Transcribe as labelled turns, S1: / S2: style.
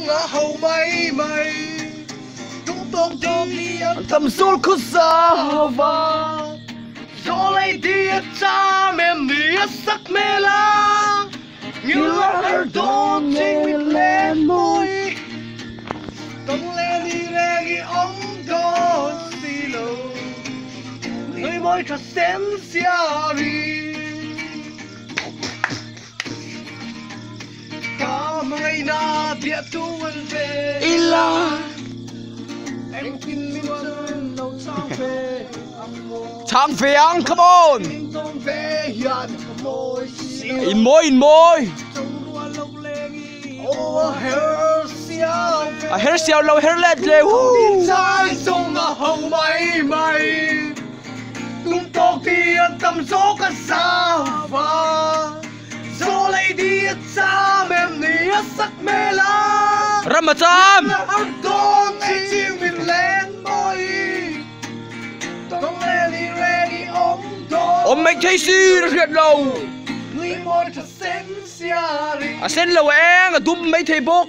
S1: ngã hầu mây mây cũng tốt đi tầm số khúc xa và gió lấy đi cha mềm đi sắc mê la như lá đón trên lên môi tung lên đi ra cái ống đó xì lô người môi thật xén xia đi cả ngày na địa tu vẫn về ila em tin mình vẫn lâu trang về ăn come on in môi hair xiao lâu hair led lê trái sông hầu mây mây tung tóc thì tầm gió cả xa và gió lấy đi xa mềm ní sắc mê la Ramadan đón chim mình lên môi mấy cái gì nó thiệt lâu à sen lâu em là tụm mấy thầy bốc